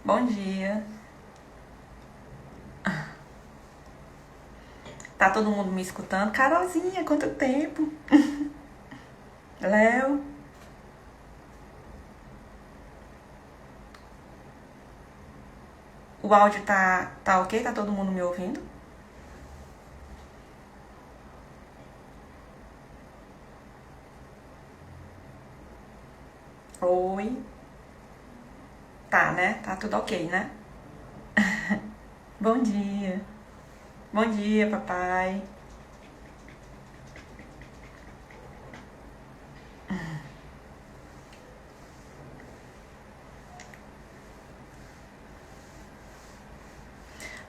Bom dia. Tá todo mundo me escutando? Carolzinha, quanto tempo? Léo? O áudio tá ok? Tá todo mundo me ouvindo? Oi? Tá, né? Tá tudo ok, né? Bom dia. Bom dia, papai.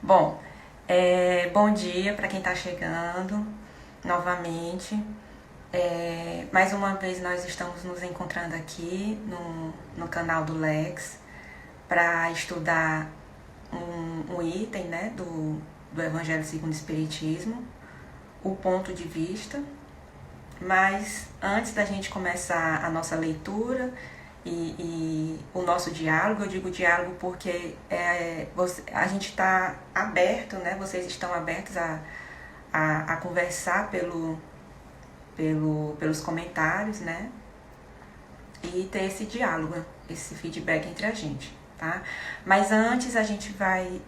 Bom, bom dia para quem tá chegando novamente. Mais uma vez nós estamos nos encontrando aqui no canal do Lex para estudar um item, né, do Evangelho segundo o Espiritismo, o ponto de vista. Mas antes da gente começar a nossa leitura e o nosso diálogo, eu digo diálogo porque a gente está aberto, né? Vocês estão abertos a conversar pelos comentários, né? E ter esse diálogo, esse feedback entre a gente, tá? Mas antes a gente vai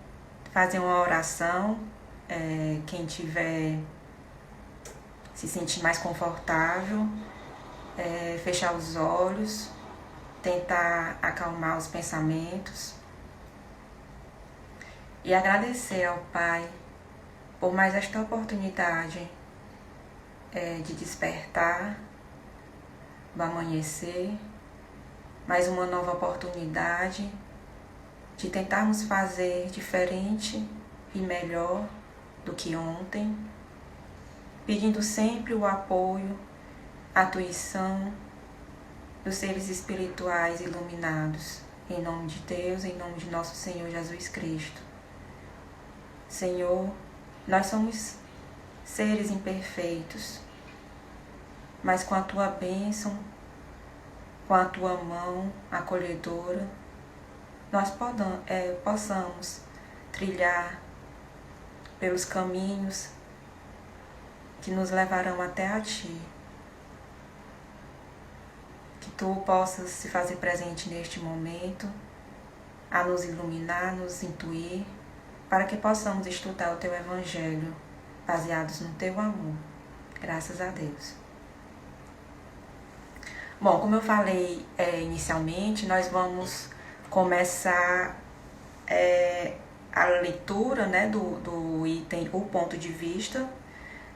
fazer uma oração. Quem tiver se sentir mais confortável, fechar os olhos, tentar acalmar os pensamentos e agradecer ao Pai por mais esta oportunidade de despertar, do amanhecer, mais uma nova oportunidade de tentarmos fazer diferente e melhor do que ontem, pedindo sempre o apoio, a tuição dos seres espirituais iluminados, em nome de Deus, em nome de nosso Senhor Jesus Cristo. Senhor, nós somos seres imperfeitos, mas com a Tua bênção, com a Tua mão acolhedora, nós possamos trilhar pelos caminhos que nos levarão até a Ti. Que Tu possas se fazer presente neste momento, a nos iluminar, nos intuir, para que possamos estudar o Teu Evangelho, baseados no Teu amor. Graças a Deus. Bom, como eu falei inicialmente, nós vamos começar a leitura, né, do item O Ponto de Vista,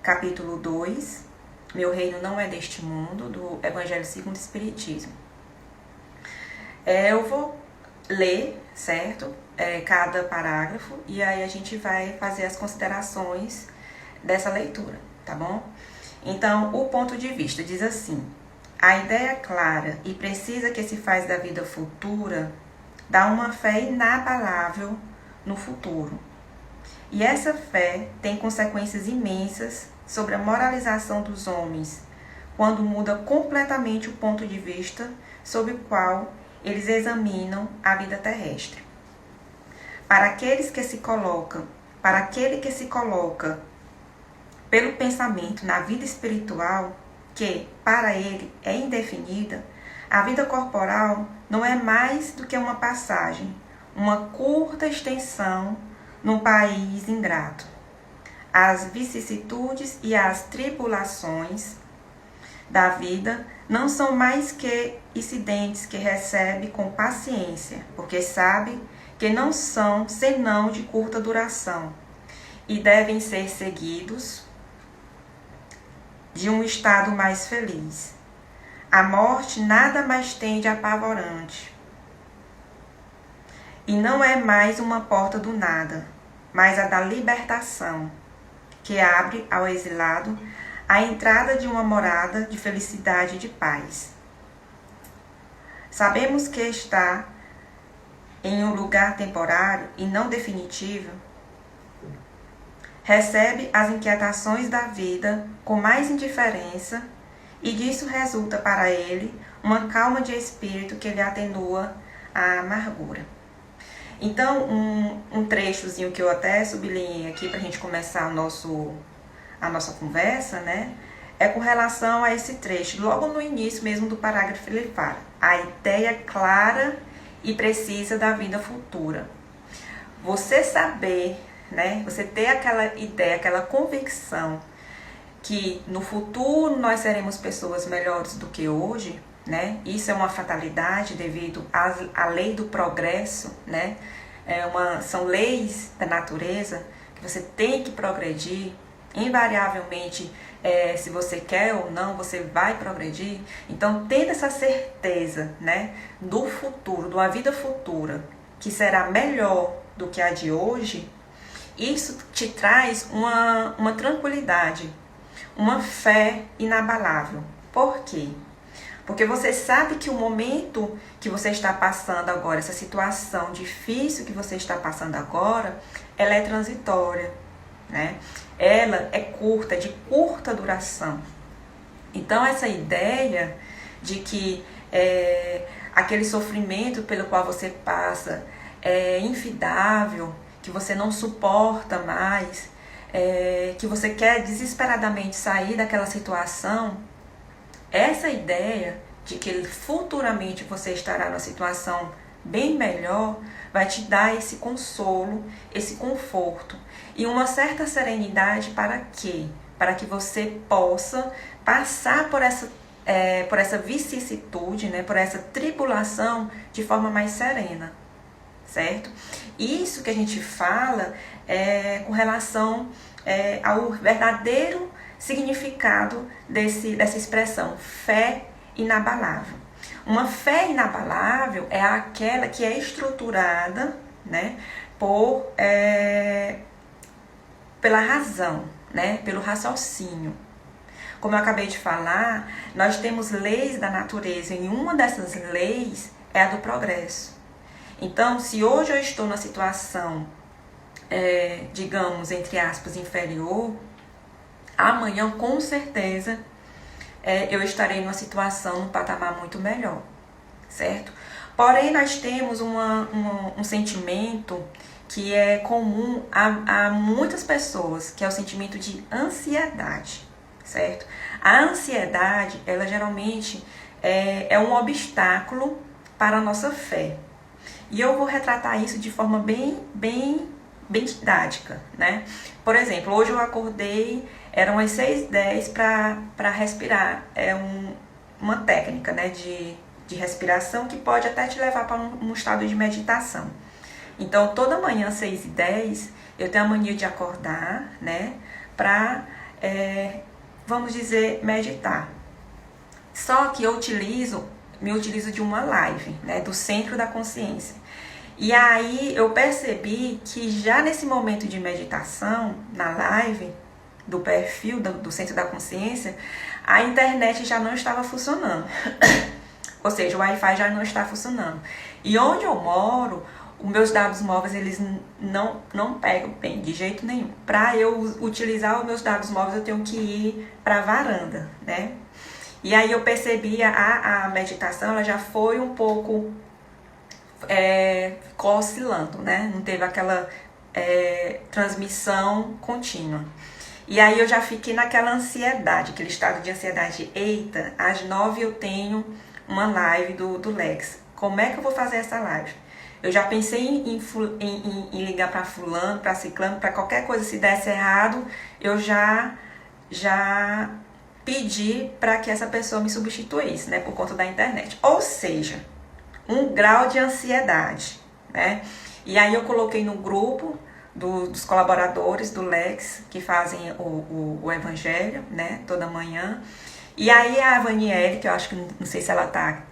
capítulo 2, Meu Reino Não É Deste Mundo, do Evangelho segundo o Espiritismo. Eu vou ler, certo? Cada parágrafo, e aí a gente vai fazer as considerações dessa leitura, tá bom? Então, o ponto de vista diz assim: a ideia clara e precisa que se faz da vida futura dá uma fé inabalável no futuro. E essa fé tem consequências imensas sobre a moralização dos homens, quando muda completamente o ponto de vista sob o qual eles examinam a vida terrestre. Para aquele que se coloca pelo pensamento na vida espiritual, que para ele é indefinida, a vida corporal não é mais do que uma passagem, uma curta extensão num país ingrato. As vicissitudes e as tribulações da vida não são mais que incidentes que recebe com paciência, porque sabe que não são senão de curta duração e devem ser seguidos de um estado mais feliz. A morte nada mais tem de apavorante. E não é mais uma porta do nada, mas a da libertação, que abre ao exilado a entrada de uma morada de felicidade e de paz. Sabemos que está em um lugar temporário e não definitivo, recebe as inquietações da vida com mais indiferença, e disso resulta para ele uma calma de espírito que lhe atenua a amargura. Então, um trechozinho que eu até sublinhei aqui para a gente começar a nossa conversa, né? É com relação a esse trecho, logo no início mesmo do parágrafo ele fala: a ideia clara e precisa da vida futura. Você saber, né? Você ter aquela ideia, aquela convicção que no futuro nós seremos pessoas melhores do que hoje, né? Isso é uma fatalidade devido à lei do progresso, né? São leis da natureza que você tem que progredir invariavelmente. Se você quer ou não, você vai progredir. Então, tendo essa certeza, né, do futuro, de uma vida futura que será melhor do que a de hoje, isso te traz uma tranquilidade, uma fé inabalável. Por quê? Porque você sabe que o momento que você está passando agora, essa situação difícil que você está passando agora, ela é transitória, né? Ela é curta, de curta duração. Então, essa ideia de que aquele sofrimento pelo qual você passa é infidável, que você não suporta mais, que você quer desesperadamente sair daquela situação, essa ideia de que futuramente você estará numa situação bem melhor vai te dar esse consolo, esse conforto e uma certa serenidade. Para quê? Para que você possa passar por essa vicissitude, né, por essa tribulação de forma mais serena, certo? Isso que a gente fala com relação ao verdadeiro significado dessa expressão, fé inabalável. Uma fé inabalável é aquela que é estruturada, né, pela razão, né, pelo raciocínio. Como eu acabei de falar, nós temos leis da natureza e uma dessas leis é a do progresso. Então, se hoje eu estou numa situação, digamos, entre aspas, inferior, amanhã, com certeza, eu estarei numa situação, num patamar muito melhor, certo? Porém, nós temos um sentimento que é comum a muitas pessoas, que é o sentimento de ansiedade, certo? A ansiedade, ela geralmente é um obstáculo para a nossa fé. E eu vou retratar isso de forma bem didática, né? Por exemplo, hoje eu acordei, eram as 6h10 para respirar. É uma técnica, né, de respiração que pode até te levar para um estado de meditação. Então, toda manhã, 6h10, eu tenho a mania de acordar, né, para, vamos dizer, meditar. Só que eu me utilizo de uma live, né, do Centro da Consciência. E aí eu percebi que já nesse momento de meditação, na live do perfil do Centro da Consciência, a internet já não estava funcionando. Ou seja, o Wi-Fi já não está funcionando. E onde eu moro, os meus dados móveis, eles não pegam bem, de jeito nenhum. Para eu utilizar os meus dados móveis, eu tenho que ir para a varanda, né? E aí eu percebi a meditação, ela já foi um pouco ficou oscilando, né? Não teve aquela transmissão contínua. E aí eu já fiquei naquela ansiedade, aquele estado de ansiedade. Eita, às 9h eu tenho uma live do Lex. Como é que eu vou fazer essa live? Eu já pensei em ligar para fulano, para ciclano, para qualquer coisa. Se desse errado, eu já pedi para que essa pessoa me substituísse, né? Por conta da internet. Ou seja, um grau de ansiedade, né? E aí eu coloquei no grupo dos colaboradores do Lex, que fazem o evangelho, né? Toda manhã. E aí a Vanielle, que eu acho que, não sei se ela tá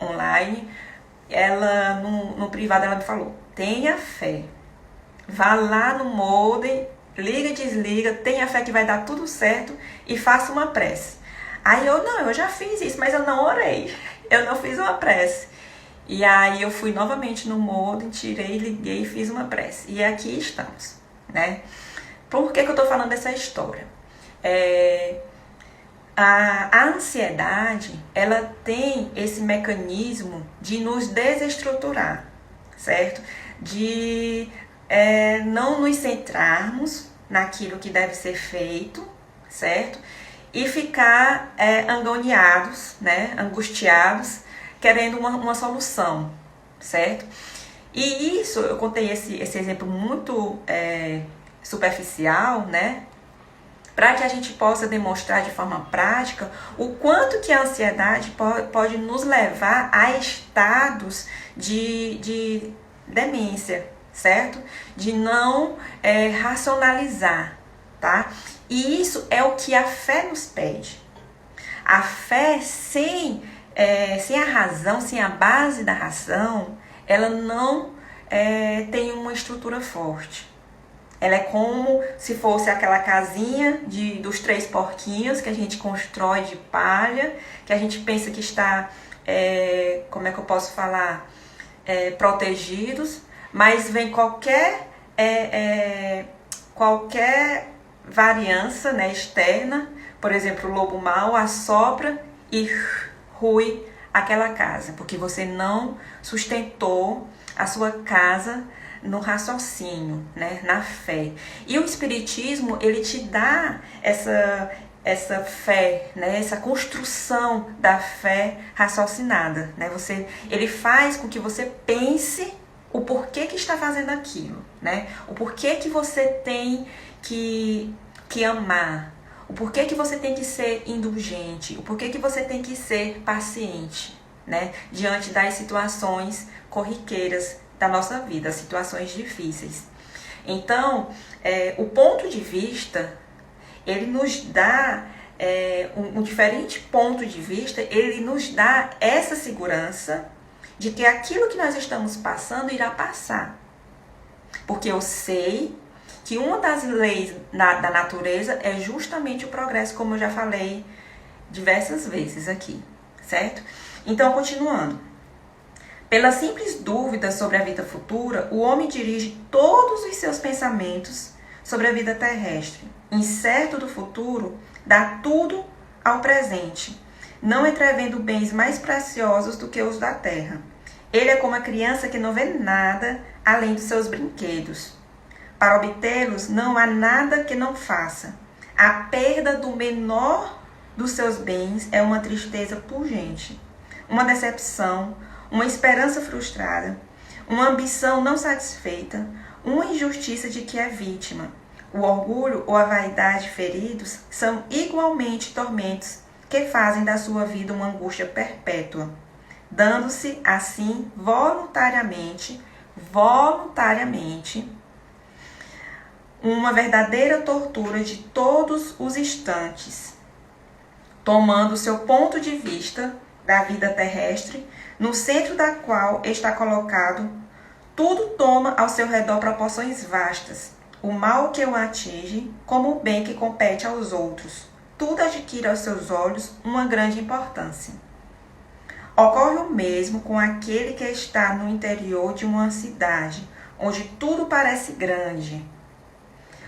online, ela, no privado, ela me falou: tenha fé, vá lá no modem, liga e desliga, tenha fé que vai dar tudo certo e faça uma prece. Aí eu já fiz isso, mas eu não orei, eu não fiz uma prece. E aí eu fui novamente no modem, tirei, liguei e fiz uma prece. E aqui estamos, né? Por que eu tô falando dessa história? A ansiedade, ela tem esse mecanismo de nos desestruturar, certo? de não nos centrarmos naquilo que deve ser feito, certo? E ficar agoniados, né? Angustiados, querendo uma solução, certo? E isso, eu contei esse exemplo muito superficial, né? Para que a gente possa demonstrar de forma prática o quanto que a ansiedade pode nos levar a estados de demência, certo? De não racionalizar, tá? E isso é o que a fé nos pede. A fé sem a razão, sem a base da razão, ela não tem uma estrutura forte. Ela é como se fosse aquela casinha dos 3 porquinhos que a gente constrói de palha, que a gente pensa que está, como é que eu posso falar, protegidos, mas vem qualquer variança, né, externa, por exemplo, o lobo mau assopra e rui aquela casa, porque você não sustentou a sua casa no raciocínio, né, na fé. E o Espiritismo, ele te dá essa fé, né, essa construção da fé raciocinada, né? Ele faz com que você pense o porquê que está fazendo aquilo, né? O porquê que você tem que amar, o porquê que você tem que ser indulgente, o porquê que você tem que ser paciente, né, diante das situações corriqueiras da nossa vida, situações difíceis. Então, o ponto de vista, ele nos dá um diferente ponto de vista, ele nos dá essa segurança de que aquilo que nós estamos passando irá passar. Porque eu sei que uma das leis da natureza é justamente o progresso, como eu já falei diversas vezes aqui, certo? Então, continuando. Pela simples dúvida sobre a vida futura, o homem dirige todos os seus pensamentos sobre a vida terrestre. Incerto do futuro, dá tudo ao presente, não entrevendo bens mais preciosos do que os da terra. Ele é como a criança que não vê nada além dos seus brinquedos. Para obtê-los, não há nada que não faça. A perda do menor dos seus bens é uma tristeza pungente, uma decepção, uma esperança frustrada, uma ambição não satisfeita, uma injustiça de que é vítima. O orgulho ou a vaidade feridos são igualmente tormentos que fazem da sua vida uma angústia perpétua, dando-se assim voluntariamente, uma verdadeira tortura de todos os instantes, tomando seu ponto de vista da vida terrestre, no centro da qual está colocado, tudo toma ao seu redor proporções vastas. O mal que o atinge, como o bem que compete aos outros, tudo adquire aos seus olhos uma grande importância. Ocorre o mesmo com aquele que está no interior de uma cidade, onde tudo parece grande.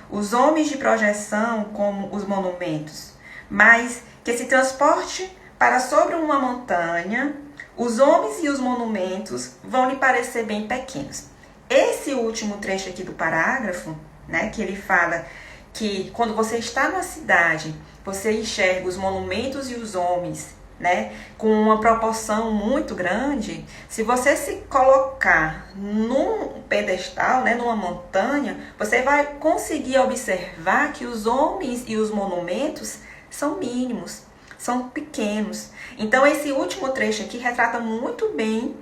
Os homens de projeção, como os monumentos, mas que se transporte para sobre uma montanha, os homens e os monumentos vão lhe parecer bem pequenos. Esse último trecho aqui do parágrafo, né, que ele fala que quando você está numa cidade, você enxerga os monumentos e os homens, né, com uma proporção muito grande. Se você se colocar num pedestal, né, numa montanha, você vai conseguir observar que os homens e os monumentos são mínimos, são pequenos. Então, esse último trecho aqui retrata muito bem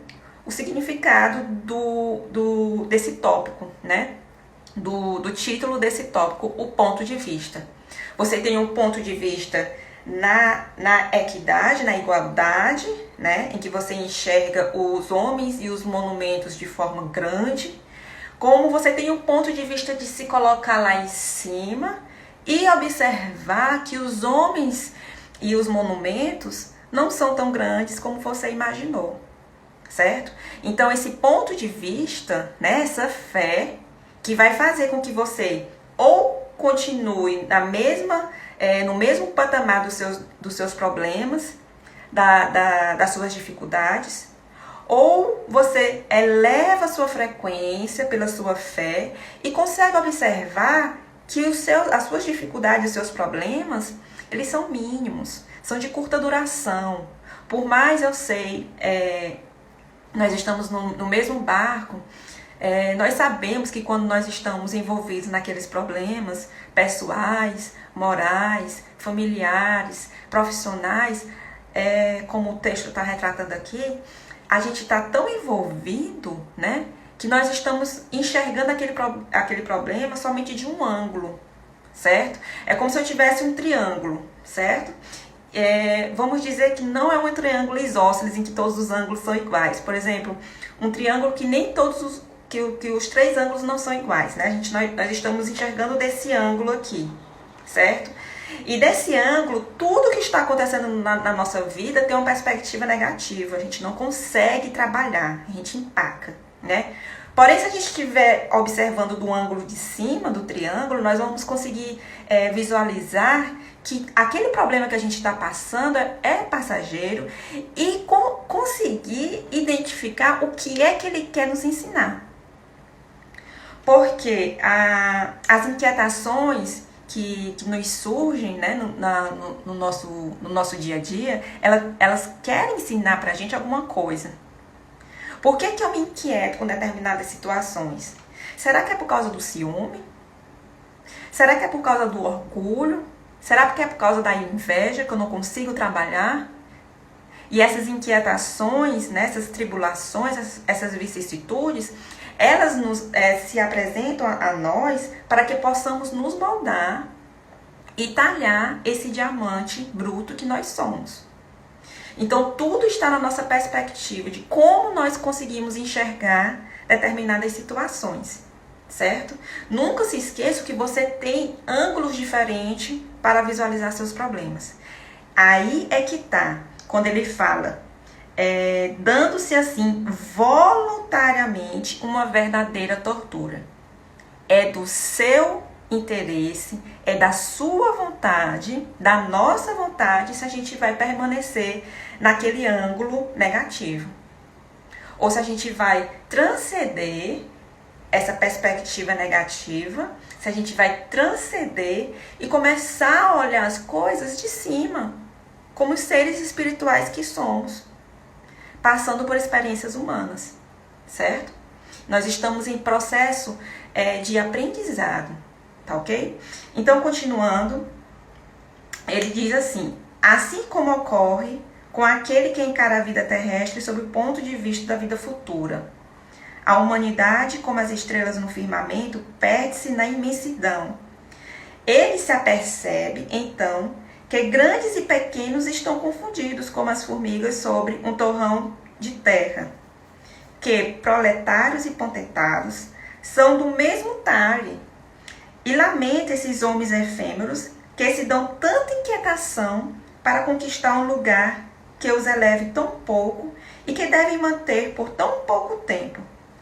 o significado desse tópico, né? Do título desse tópico, o ponto de vista. Você tem um ponto de vista na equidade, na igualdade, né? Em que você enxerga os homens e os monumentos de forma grande. Como você tem um ponto de vista de se colocar lá em cima e observar que os homens e os monumentos não são tão grandes como você imaginou, certo? Então, esse ponto de vista, né, essa fé, que vai fazer com que você ou continue no mesmo patamar dos seus problemas, das suas dificuldades, ou você eleva a sua frequência pela sua fé e consegue observar que as suas dificuldades, os seus problemas, eles são mínimos, são de curta duração. Por mais eu sei, nós estamos no mesmo barco, nós sabemos que quando nós estamos envolvidos naqueles problemas pessoais, morais, familiares, profissionais, como o texto está retratando aqui, a gente está tão envolvido, né, que nós estamos enxergando aquele problema somente de um ângulo, certo? É como se eu tivesse um triângulo, certo? Vamos dizer que não é um triângulo isósceles em que todos os ângulos são iguais. Por exemplo, um triângulo que nem todos que os três ângulos não são iguais, né? Nós estamos enxergando desse ângulo aqui, certo? E desse ângulo, tudo que está acontecendo na nossa vida tem uma perspectiva negativa. A gente não consegue trabalhar, a gente empaca, né? Porém, se a gente estiver observando do ângulo de cima do triângulo, nós vamos conseguir visualizar que aquele problema que a gente está passando é passageiro e conseguir identificar o que é que ele quer nos ensinar. Porque as inquietações que nos surgem, né, no nosso dia a dia, elas querem ensinar pra gente alguma coisa. Por que eu me inquieto com determinadas situações? Será que é por causa do ciúme? Será que é por causa do orgulho? Será que é por causa da inveja que eu não consigo trabalhar? E essas inquietações, né, essas tribulações, essas vicissitudes, elas se apresentam a nós para que possamos nos moldar e talhar esse diamante bruto que nós somos. Então, tudo está na nossa perspectiva de como nós conseguimos enxergar determinadas situações, certo? Nunca se esqueça que você tem ângulos diferentes para visualizar seus problemas. Aí é que tá, quando ele fala, dando-se assim voluntariamente uma verdadeira tortura. É do seu interesse, é da sua vontade, da nossa vontade, se a gente vai permanecer naquele ângulo negativo. Ou se a gente vai transcender essa perspectiva negativa, se a gente vai transcender e começar a olhar as coisas de cima, como seres espirituais que somos, passando por experiências humanas, certo? Nós estamos em processo de aprendizado, tá ok? Então, continuando, ele diz assim: assim como ocorre com aquele que encara a vida terrestre sob o ponto de vista da vida futura, a humanidade, como as estrelas no firmamento, perde-se na imensidão. Ele se apercebe, então, que grandes e pequenos estão confundidos como as formigas sobre um torrão de terra, que proletários e potentados são do mesmo talhe, e lamenta esses homens efêmeros que se dão tanta inquietação para conquistar um lugar que os eleve tão pouco e que devem manter por tão pouco tempo.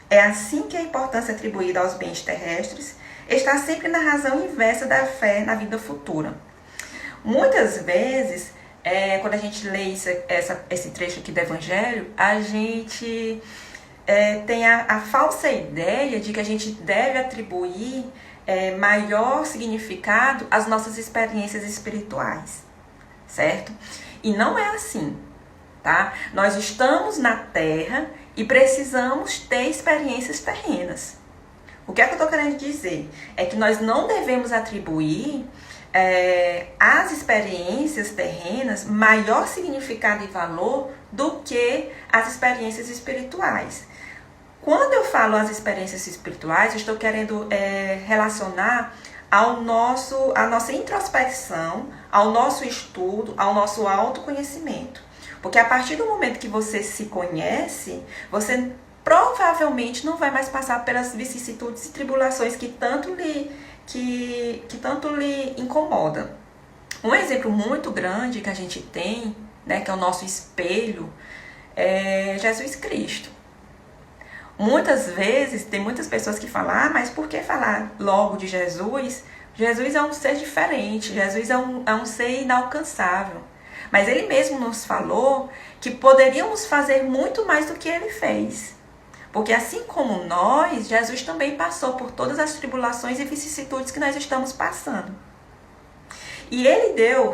É assim que a importância atribuída aos bens terrestres está sempre na razão inversa da fé na vida futura. Muitas vezes, quando a gente lê esse trecho aqui do Evangelho, a gente tem a falsa ideia de que a gente deve atribuir maior significado às nossas experiências espirituais, certo? E não é assim, tá? Nós estamos na Terra e precisamos ter experiências terrenas. O que é que eu estou querendo dizer? É que nós não devemos atribuir às experiências terrenas maior significado e valor do que as experiências espirituais. Quando eu falo as experiências espirituais, eu estou querendo relacionar à nossa introspecção, ao nosso estudo, ao nosso autoconhecimento. Porque a partir do momento que você se conhece, você provavelmente não vai mais passar pelas vicissitudes e tribulações que tanto lhe incomoda. Um exemplo muito grande que a gente tem, né, que é o nosso espelho, é Jesus Cristo. Muitas vezes, tem muitas pessoas que falam, mas por que falar logo de Jesus? Jesus é um ser diferente, Jesus é um ser inalcançável. Mas ele mesmo nos falou que poderíamos fazer muito mais do que ele fez. Porque assim como nós, Jesus também passou por todas as tribulações e vicissitudes que nós estamos passando. E ele deu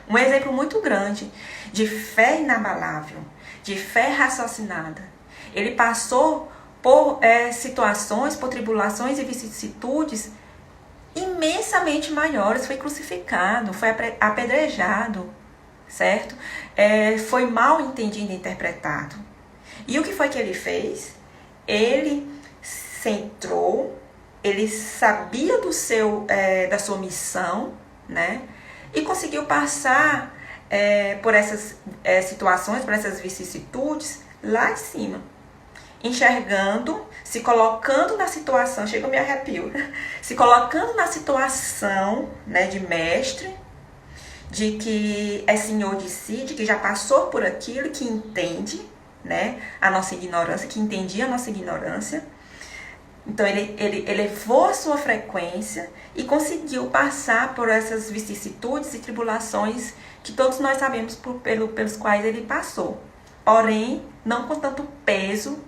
um exemplo muito grande de fé inabalável, de fé raciocinada. Ele passou por situações, por tribulações e vicissitudes imensamente maiores. Foi crucificado, foi apedrejado, certo? Foi mal entendido e interpretado. E o que foi que ele fez? Ele centrou, ele sabia da sua missão, né? E conseguiu passar por essas situações, por essas vicissitudes lá em cima. Enxergando, se colocando na situação, chega, eu me arrepio, se colocando na situação, né, de mestre, de que é senhor de si, de que já passou por aquilo, que entende, né, a nossa ignorância, que entendia a nossa ignorância. Então ele elevou a sua frequência e conseguiu passar por essas vicissitudes e tribulações que todos nós sabemos pelos quais ele passou. Porém, não com tanto peso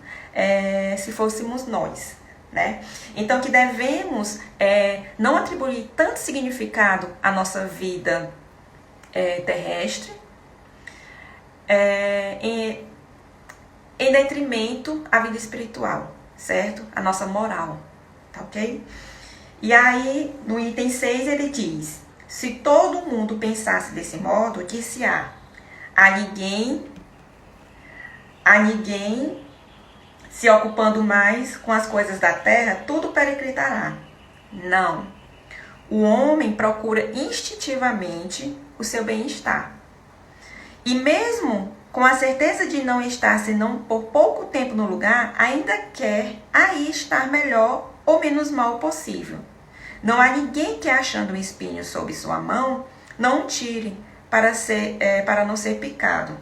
se fôssemos nós, né? Então, que devemos não atribuir tanto significado à nossa vida terrestre, em detrimento à vida espiritual, certo? A nossa moral, tá ok? E aí, no item 6, ele diz: se todo mundo pensasse desse modo, dir-se-á, a ninguém se ocupando mais com as coisas da terra, tudo periclitará. Não. O homem procura instintivamente o seu bem-estar. E mesmo com a certeza de não estar senão por pouco tempo no lugar, ainda quer aí estar melhor ou menos mal possível. Não há ninguém que, achando um espinho sob sua mão, não o tire para não ser picado.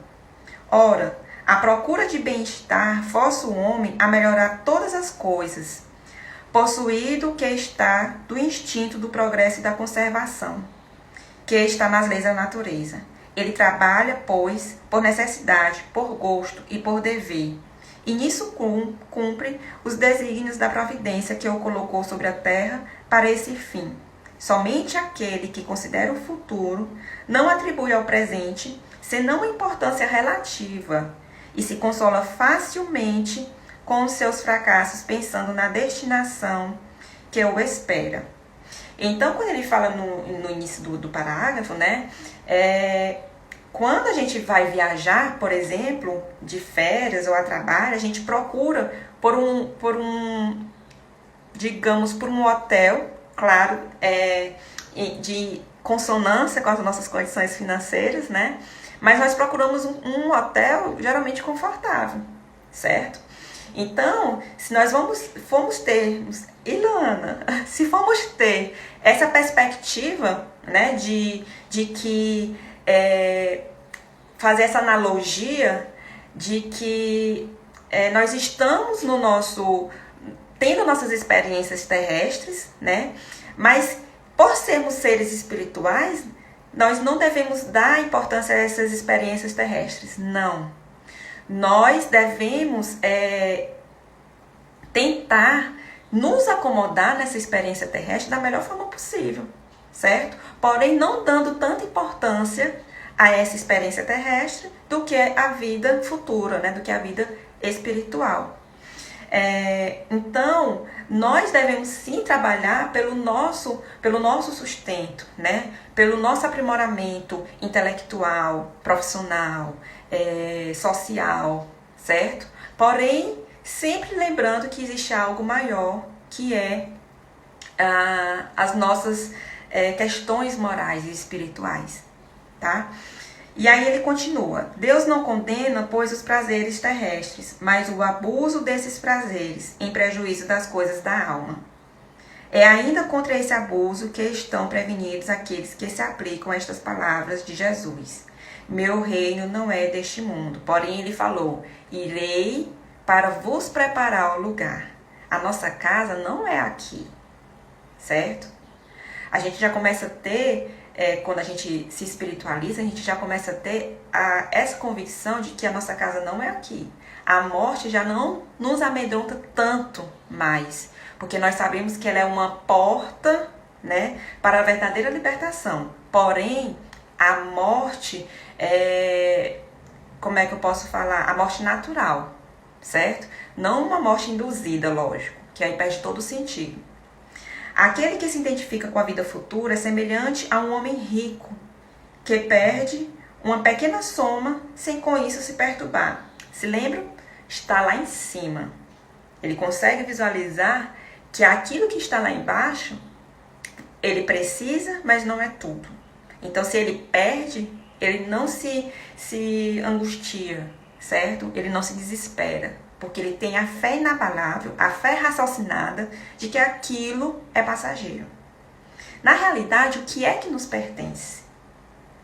Ora, a procura de bem-estar força o homem a melhorar todas as coisas, possuído que está do instinto do progresso e da conservação, que está nas leis da natureza. Ele trabalha, pois, por necessidade, por gosto e por dever, e nisso cumpre os desígnios da providência que o colocou sobre a terra para esse fim. Somente aquele que considera o futuro não atribui ao presente senão uma importância relativa, e se consola facilmente com os seus fracassos, pensando na destinação que o espera. Então, quando ele fala no início do parágrafo, né, quando a gente vai viajar, por exemplo, de férias ou a trabalho, a gente procura por um hotel, claro, de consonância com as nossas condições financeiras, né? Mas nós procuramos um hotel geralmente confortável, certo? Então, se nós formos ter, Ilana, se formos ter essa perspectiva, né, de que fazer essa analogia de que nós estamos tendo nossas experiências terrestres, né? Mas por sermos seres espirituais, nós não devemos dar importância a essas experiências terrestres, não. Nós devemos tentar nos acomodar nessa experiência terrestre da melhor forma possível, certo? Porém, não dando tanta importância a essa experiência terrestre do que a vida futura, né? Do que a vida espiritual. Então, nós devemos sim trabalhar pelo nosso sustento, né? Pelo nosso aprimoramento intelectual, profissional, social, certo? Porém, sempre lembrando que existe algo maior, que é as nossas questões morais e espirituais, tá? E aí ele continua: Deus não condena, pois, os prazeres terrestres, mas o abuso desses prazeres, em prejuízo das coisas da alma. É ainda contra esse abuso que estão prevenidos aqueles que se aplicam a estas palavras de Jesus. Meu reino não é deste mundo. Porém, ele falou: irei para vos preparar o lugar. A nossa casa não é aqui, certo? A gente já começa a ter quando a gente se espiritualiza, a gente já começa a ter essa convicção de que a nossa casa não é aqui. A morte já não nos amedronta tanto mais, porque nós sabemos que ela é uma porta, né, para a verdadeira libertação. Porém, a morte como é que eu posso falar? A morte natural, certo? Não uma morte induzida, lógico, que aí perde todo o sentido. Aquele que se identifica com a vida futura é semelhante a um homem rico, que perde uma pequena soma sem com isso se perturbar. Se lembra? Está lá em cima. Ele consegue visualizar que aquilo que está lá embaixo, ele precisa, mas não é tudo. Então, se ele perde, ele não se angustia, certo? Ele não se desespera. Porque ele tem a fé inabalável, a fé raciocinada de que aquilo é passageiro. Na realidade, o que é que nos pertence?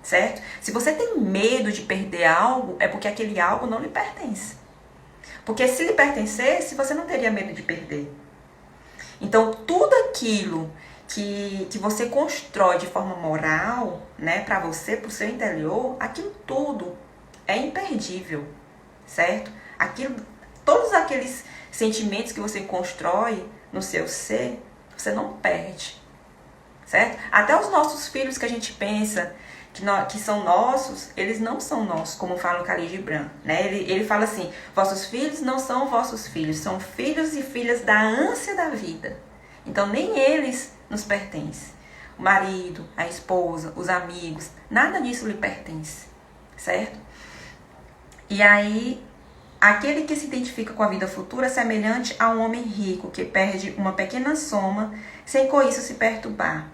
Certo? Se você tem medo de perder algo, é porque aquele algo não lhe pertence. Porque se lhe pertencesse, você não teria medo de perder. Então, tudo aquilo que você constrói de forma moral, né, para você, para o seu interior, aquilo tudo é imperdível, certo? Todos aqueles sentimentos que você constrói no seu ser, você não perde, certo? Até os nossos filhos que a gente pensa que são nossos, eles não são nossos, como fala o Khalil Gibran, né? Ele fala assim, vossos filhos não são vossos filhos, são filhos e filhas da ânsia da vida. Então nem eles nos pertencem. O marido, a esposa, os amigos, nada disso lhe pertence, certo? E aí, aquele que se identifica com a vida futura é semelhante a um homem rico que perde uma pequena soma sem com isso se perturbar.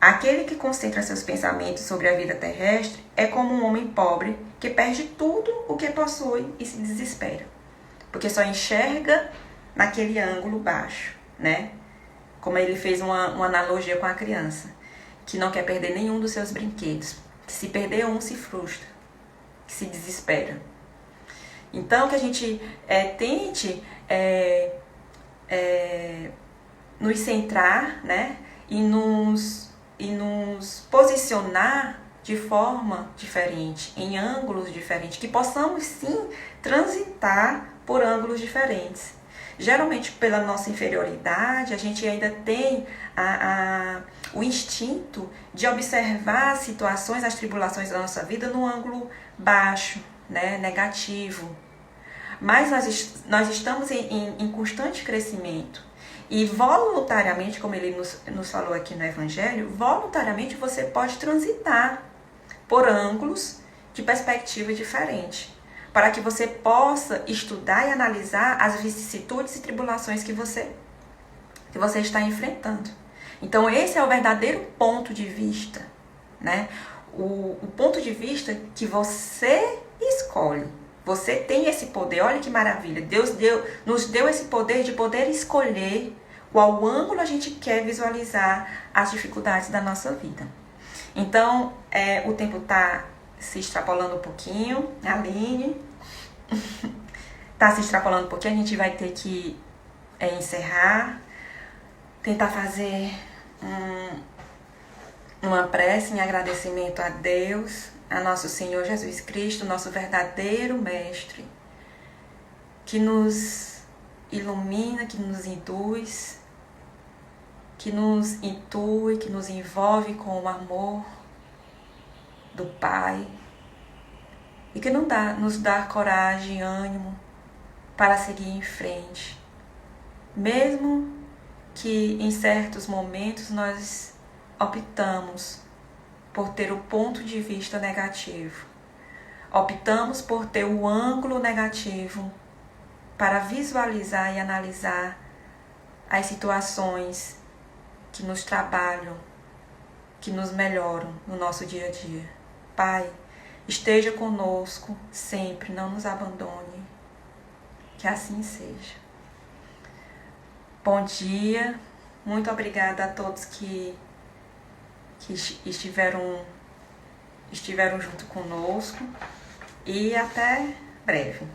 Aquele que concentra seus pensamentos sobre a vida terrestre é como um homem pobre que perde tudo o que possui e se desespera. Porque só enxerga naquele ângulo baixo, né? Como ele fez uma analogia com a criança, que não quer perder nenhum dos seus brinquedos. Que se perder um, se frustra, que se desespera. Então, que a gente tente nos centrar, né? E nos posicionar de forma diferente, em ângulos diferentes, que possamos sim transitar por ângulos diferentes. Geralmente, pela nossa inferioridade, a gente ainda tem o instinto de observar as situações, as tribulações da nossa vida no ângulo baixo, né, negativo. Mas nós estamos em constante crescimento. E voluntariamente, como ele nos falou aqui no Evangelho, voluntariamente você pode transitar por ângulos de perspectiva diferente, para que você possa estudar e analisar as vicissitudes e tribulações que você está enfrentando. Então esse é o verdadeiro ponto de vista, né? O ponto de vista que você escolhe. Você tem esse poder, olha que maravilha. Deus nos deu esse poder de poder escolher qual ângulo a gente quer visualizar as dificuldades da nossa vida. Então, o tempo está se extrapolando um pouquinho. Aline está se extrapolando um pouquinho. A gente vai ter que encerrar. Tentar fazer uma prece em agradecimento a Deus, a nosso Senhor Jesus Cristo, nosso verdadeiro Mestre, que nos ilumina, que nos induz, que nos intui, que nos envolve com o amor do Pai e que nos dá coragem e ânimo para seguir em frente. Mesmo que em certos momentos nós optamos por ter o ponto de vista negativo. Optamos por ter o ângulo negativo para visualizar e analisar as situações que nos trabalham, que nos melhoram no nosso dia a dia. Pai, esteja conosco sempre, não nos abandone. Que assim seja. Bom dia, muito obrigada a todos que estiveram junto conosco e até breve.